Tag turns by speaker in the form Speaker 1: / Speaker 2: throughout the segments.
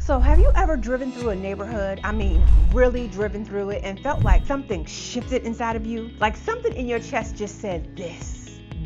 Speaker 1: So have you ever driven through a neighborhood, really driven through it, and felt like something shifted inside of you? Like something in your chest just said,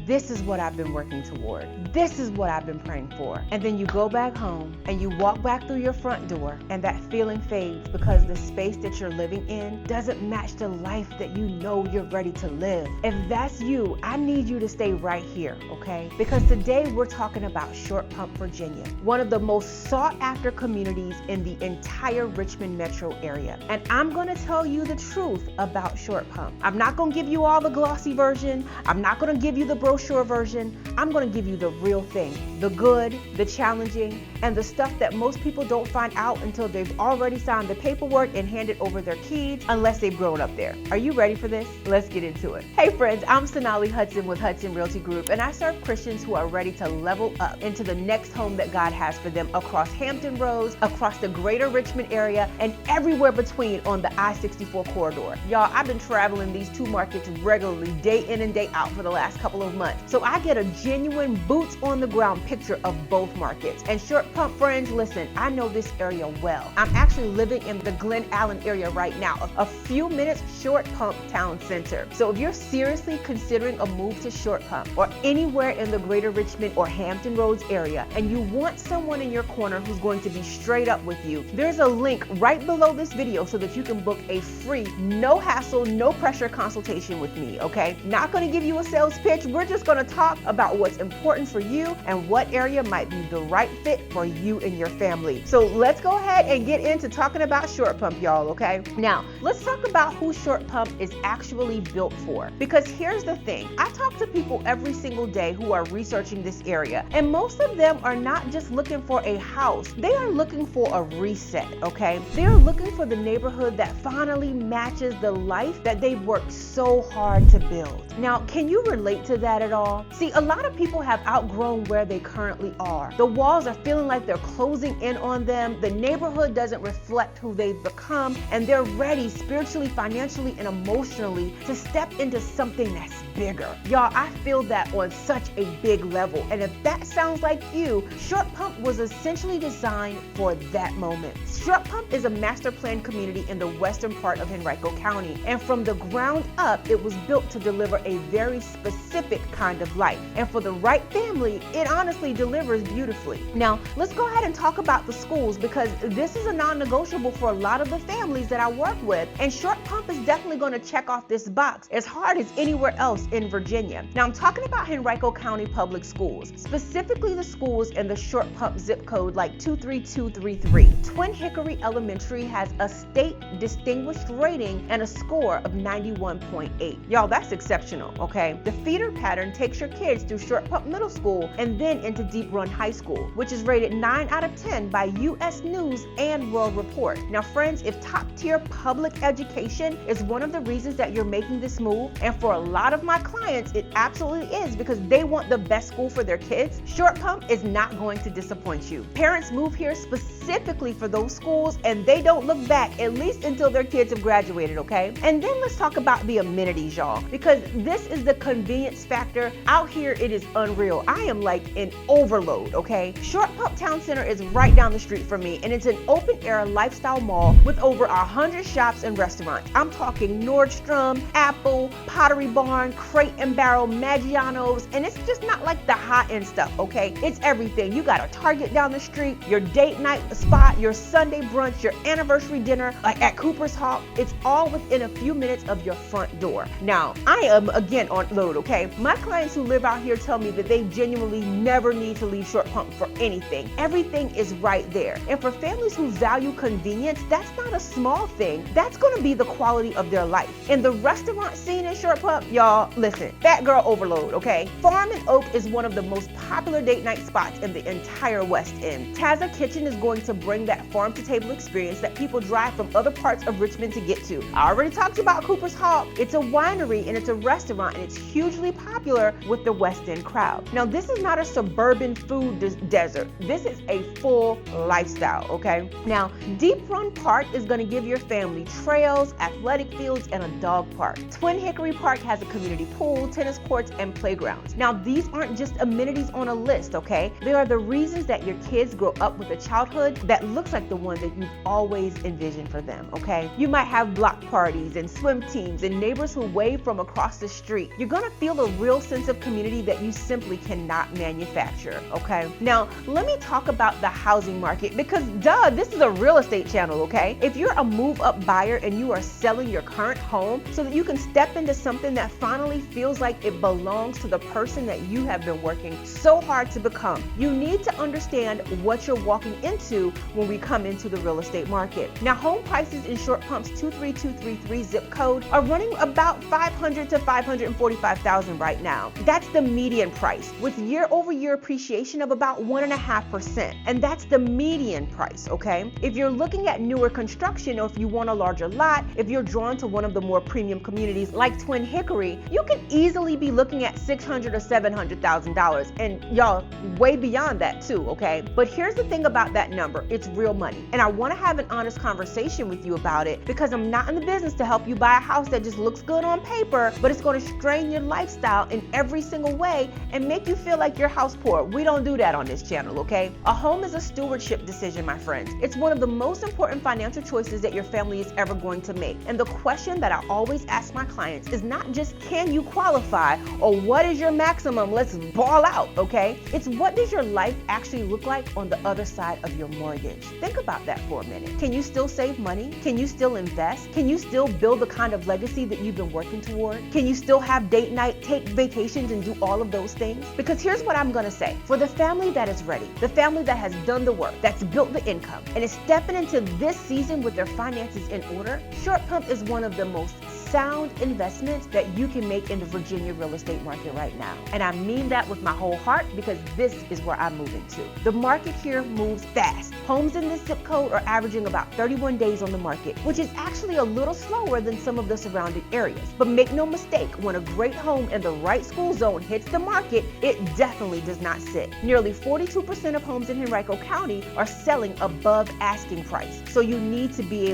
Speaker 1: this is what I've been working toward. This is what I've been praying for. And then you go back home and you walk back through your front door and that feeling fades because the space that you're living in doesn't match the life that you know you're ready to live. If that's you, I need you to stay right here, okay? Because today we're talking about Short Pump, Virginia, one of the most sought after communities in the entire Richmond metro area. And I'm gonna tell you the truth about Short Pump. I'm not gonna give you all the glossy version. I'm not gonna give you the brochure version. I'm going to give you the real thing, the good, the challenging, and the stuff that most people don't find out until they've already signed the paperwork and handed over their keys, unless they've grown up there. Are you ready for this? Let's get into it. Hey friends, I'm Sonali Hutson with Hutson Realty Group, and I serve Christians who are ready to level up into the next home that God has for them across Hampton Roads, across the greater Richmond area, and everywhere between on the I-64 corridor. Y'all, I've been traveling these two markets regularly, day in and day out for the last couple of months. So I get a genuine boots on the ground picture of both markets. And Short Pump friends, listen, I know this area well. I'm actually living in the Glen Allen area right now, a few minutes Short Pump town center. So if you're seriously considering a move to Short Pump or anywhere in the greater Richmond or Hampton Roads area, and you want someone in your corner who's going to be straight up with you, there's a link right below this video so that you can book a free, no hassle, no pressure consultation with me, okay? Not gonna give you a sales pitch. We're just going to talk about what's important for you and what area might be the right fit for you and your family. So let's go ahead and get into talking about Short Pump, y'all, okay? Now, let's talk about who Short Pump is actually built for. Because here's the thing. I talk to people every single day who are researching this area, and most of them are not just looking for a house. They are looking for a reset, okay? They're looking for the neighborhood that finally matches the life that they've worked so hard to build. Now, can you relate to that at all? See, a lot of people have outgrown where they currently are. The walls are feeling like they're closing in on them. The neighborhood doesn't reflect who they've become, and they're ready spiritually, financially, and emotionally to step into something that's bigger. Y'all, I feel that on such a big level. And if that sounds like you, Short Pump was essentially designed for that moment. Short Pump is a master planned community in the western part of Henrico County. And from the ground up, it was built to deliver a very specific kind of life. And for the right family, it honestly delivers beautifully. Now, let's go ahead and talk about the schools, because this is a non-negotiable for a lot of the families that I work with. And Short Pump is definitely going to check off this box as hard as anywhere else in Virginia. Now, I'm talking about Henrico County Public Schools, specifically the schools in the Short Pump zip code like 23233. Twin Hickory Elementary has a state distinguished rating and a score of 91.8. Y'all, that's exceptional, okay? The feeder pattern takes your kids through Short Pump Middle School and then into Deep Run High School, which is rated 9 out of 10 by U.S. News and World Report. Now, friends, if top-tier public education is one of the reasons that you're making this move, and for a lot of my clients, it absolutely is because they want the best school for their kids, Short Pump is not going to disappoint you. Parents move here specifically for those schools, and they don't look back, at least until their kids have graduated, okay? And then let's talk about the amenities, y'all, because this is the convenience factor. Out here, it is unreal. I am like in overload, okay? Short Pump Town Center is right down the street from me, and it's an open-air lifestyle mall with over 100 shops and restaurants. I'm talking Nordstrom, Apple, Pottery Barn, Crate and Barrel, Maggiano's, and it's just not like the high-end stuff, okay? It's everything. You got a Target down the street, your date night spot, your Sunday brunch, your anniversary dinner, like at Cooper's Hawk. It's all within a few minutes of your front door. Now, I am again on load, okay? My clients who live out here tell me that they genuinely never need to leave Short Pump for anything. Everything is right there. And for families who value convenience, that's not a small thing. That's going to be the quality of their life. In the restaurant scene in Short Pump, y'all, listen, fat girl overload, okay? Farm and Oak is one of the most popular date night spots in the entire West End. Taza Kitchen is going to bring that farm to table experience that people drive from other parts of Richmond to get to. I already talked about Cooper's Hawk. It's a winery and it's a restaurant, and it's hugely popular with the West End crowd. Now, this is not a suburban food desert. This is a full lifestyle, okay? Now, Deep Run Park is going to give your family trails, athletic fields, and a dog park. Twin Hickory Park has a community pool, tennis courts, and playgrounds. Now, these aren't just amenities on a list, okay? They are the reasons that your kids grow up with a childhood neighborhood that looks like the one that you've always envisioned for them, okay? You might have block parties and swim teams and neighbors who wave from across the street. You're gonna feel a real sense of community that you simply cannot manufacture, okay? Now, let me talk about the housing market because duh, this is a real estate channel, okay? If you're a move-up buyer and you are selling your current home so that you can step into something that finally feels like it belongs to the person that you have been working so hard to become, you need to understand what you're walking into when we come into the real estate market. Now, home prices in Short Pump's 23233 zip code are running about $500,000 to $545,000 right now. That's the median price with year-over-year appreciation of about 1.5%. And that's the median price, okay? If you're looking at newer construction or if you want a larger lot, if you're drawn to one of the more premium communities like Twin Hickory, you can easily be looking at $600,000 or $700,000. And y'all, way beyond that too, okay? But here's the thing about that number, it's real money. And I wanna have an honest conversation with you about it because I'm not in the business to help you buy a house that just looks good on paper, but it's gonna strain your lifestyle in every single way and make you feel like you're house poor. We don't do that on this channel, okay? A home is a stewardship decision, my friends. It's one of the most important financial choices that your family is ever going to make. And the question that I always ask my clients is not just can you qualify or what is your maximum, let's ball out, okay? It's what does your life actually look like on the other side of your mortgage? Think about that for a minute. Can you still save money? Can you still invest? Can you still build the kind of legacy that you've been working toward? Can you still have date night, take vacations, and do all of those things? Because here's what I'm gonna say. For the family that is ready, the family that has done the work, that's built the income, and is stepping into this season with their finances in order, Short Pump is one of the most sound investments that you can make in the Virginia real estate market right now. And I mean that with my whole heart because this is where I'm moving to. The market here moves fast. Homes in this zip code are averaging about 31 days on the market, which is actually a little slower than some of the surrounding areas. But make no mistake, when a great home in the right school zone hits the market, it definitely does not sit. Nearly 42% of homes in Henrico County are selling above asking price. So you need to be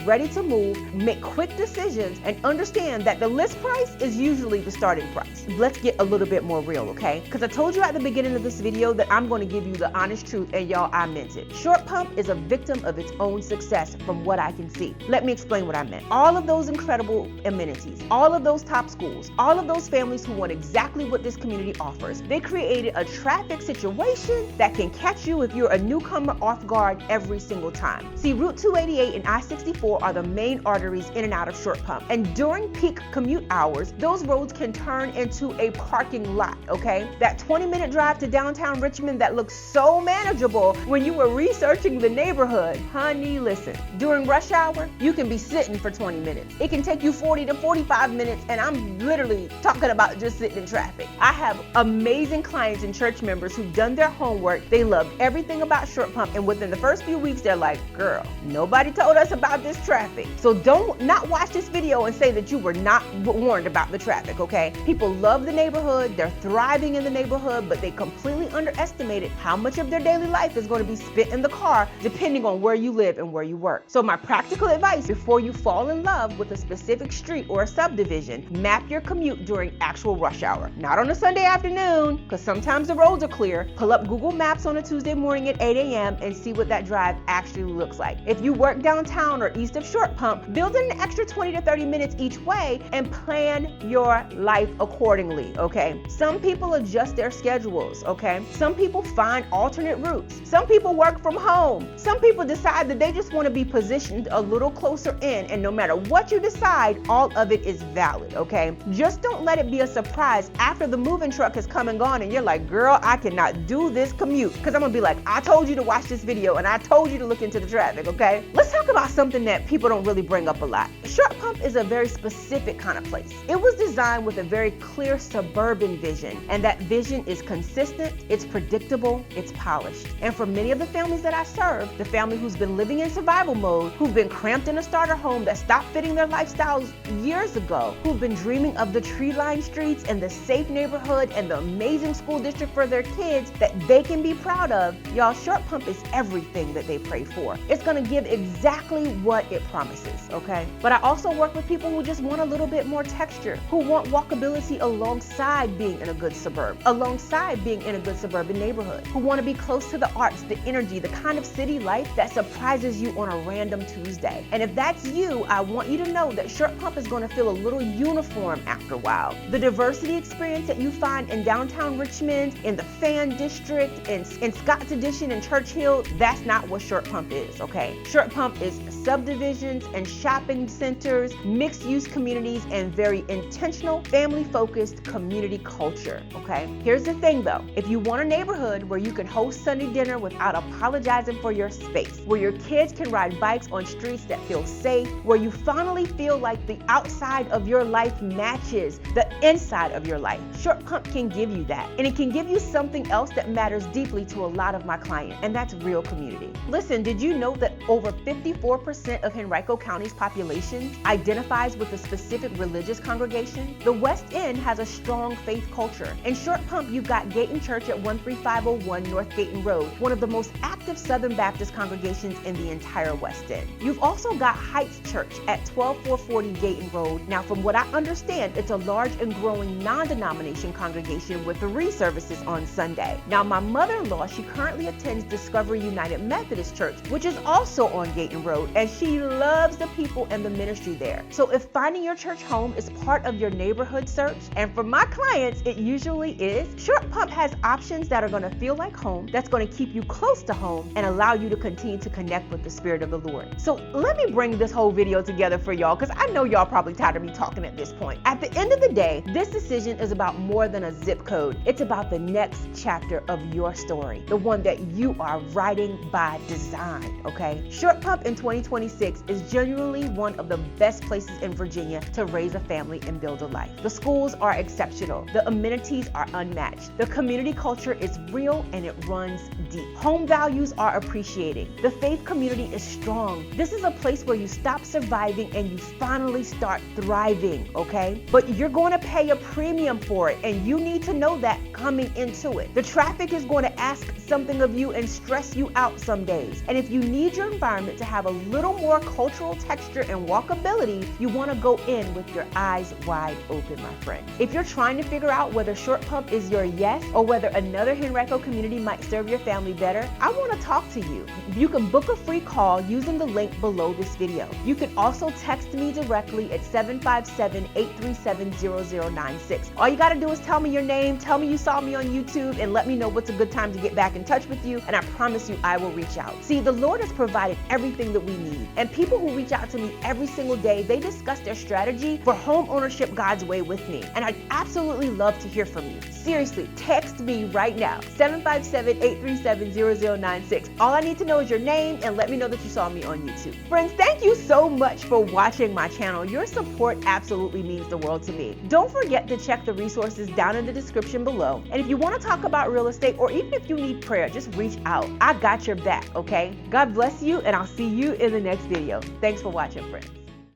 Speaker 1: ready to move, make quick decisions, and understand that the list price is usually the starting price. Let's get a little bit more real, okay? Because I told you at the beginning of this video that I'm going to give you the honest truth, and y'all, I meant it. Short Pump is a victim of its own success from what I can see. Let me explain what I meant. All of those incredible amenities, all of those top schools, all of those families who want exactly what this community offers, they created a traffic situation that can catch you if you're a newcomer off guard every single time. See, Route 288 and I-64 are the main arteries in and out of Short Pump. And during peak commute hours, those roads can turn into a parking lot, okay? That 20-minute drive to downtown Richmond that looks so manageable when you were researching the neighborhood. Honey, listen, during rush hour, you can be sitting for 20 minutes. It can take you 40 to 45 minutes, and I'm literally talking about just sitting in traffic. I have amazing clients and church members who've done their homework. They love everything about Short Pump, and within the first few weeks, they're like, girl, nobody told us about this traffic. So don't not watch this video and say that you were not warned about the traffic, okay? People love the neighborhood, they're thriving in the neighborhood, but they completely underestimated how much of their daily life is going to be spent in the car depending on where you live and where you work. So my practical advice before you fall in love with a specific street or a subdivision, map your commute during actual rush hour. Not on a Sunday afternoon, because sometimes the roads are clear. Pull up Google Maps on a Tuesday morning at 8 a.m. and see what that drive actually looks like. If you work downtown or east of Short Pump, build in an extra 20 to 30 minutes each way and plan your life accordingly, okay? Some people adjust their schedules, okay? Some people find alternate routes. Some people work from home. Some people decide that they just want to be positioned a little closer in, and no matter what you decide, all of it is valid, okay? Just don't let it be a surprise after the moving truck has come and gone and you're like, girl, I cannot do this commute. Because I'm gonna be like, I told you to watch this video and I told you to look into the traffic, okay? Let's talk about something that people don't really bring up a lot. Short Pump is a very specific kind of place. It was designed with a very clear suburban vision, and that vision is consistent, it's predictable, it's polished. And for many of the families that I serve, the family who's been living in survival mode, who've been cramped in a starter home that stopped fitting their lifestyles years ago, who've been dreaming of the tree-lined streets and the safe neighborhood and the amazing school district for their kids that they can be proud of, y'all, Short Pump is everything that they pray for. It's gonna give exactly exactly what it promises, okay? But I also work with people who just want a little bit more texture, who want walkability alongside being in a good suburb, alongside being in a good suburban neighborhood, who want to be close to the arts, the energy, the kind of city life that surprises you on a random Tuesday. And if that's you, I want you to know that Short Pump is going to feel a little uniform after a while. The diversity experience that you find in downtown Richmond, in the Fan District, in Scott's Addition and Churchill, that's not what Short Pump is, okay? Short Pump is subdivisions and shopping centers, mixed-use communities, and very intentional, family-focused community culture, okay? Here's the thing though, if you want a neighborhood where you can host Sunday dinner without apologizing for your space, where your kids can ride bikes on streets that feel safe, where you finally feel like the outside of your life matches the inside of your life, Short Pump can give you that. And it can give you something else that matters deeply to a lot of my clients, and that's real community. Listen, did you know that over 54% of Henrico County's population identifies with a specific religious congregation? The West End has a strong faith culture. In Short Pump, you've got Gayton Church at 13501 North Gayton Road, one of the most active Southern Baptist congregations in the entire West End. You've also got Heights Church at 12440 Gayton Road. Now, from what I understand, it's a large and growing non-denomination congregation with 3 services on Sunday. Now, my mother-in-law, she currently attends Discovery United Methodist Church, which is also on Gayton Road, and she loves the people and the ministry there. So if finding your church home is part of your neighborhood search, and for my clients, it usually is, Short Pump has options that are going to feel like home, that's going to keep you close to home, and allow you to continue to connect with the Spirit of the Lord. So let me bring this whole video together for y'all, because I know y'all probably tired of me talking at this point. At the end of the day, this decision is about more than a zip code. It's about the next chapter of your story, the one that you are writing by design, okay? Short Pump in 2026 is genuinely one of the best places in Virginia to raise a family and build a life. The schools are exceptional. The amenities are unmatched. The community culture is real and it runs deep. Home values are appreciating. The faith community is strong. This is a place where you stop surviving and you finally start thriving, okay? But you're going to pay a premium for it, and you need to know that coming into it. The traffic is going to ask something of you and stress you out some days. And if you need your environment to have a little more cultural texture and walkability, you want to go in with your eyes wide open, my friend. If you're trying to figure out whether Short Pump is your yes or whether another Henrico community might serve your family better, I want to talk to you. You can book a free call using the link below this video. You can also text me directly at 757-837-0096. All you got to do is tell me your name, tell me you saw me on YouTube, and let me know what's a good time to get back in touch with you, and I promise you I will reach out. See, the Lord has provided everything that we need, and people who reach out to me every single day, they discuss their strategy for home ownership God's way with me, and I'd absolutely love to hear from you. Seriously, text me right now, 757-837-0096. All I need to know is your name, and let me know that you saw me on YouTube. Friends, thank you so much for watching my channel. Your support absolutely means the world to me. Don't forget to check the resources down in the description below. And if you want to talk about real estate, or even if you need prayer, just reach out. I got your back, okay? God bless you, and I'll see you in the next video. Thanks for watching, friends.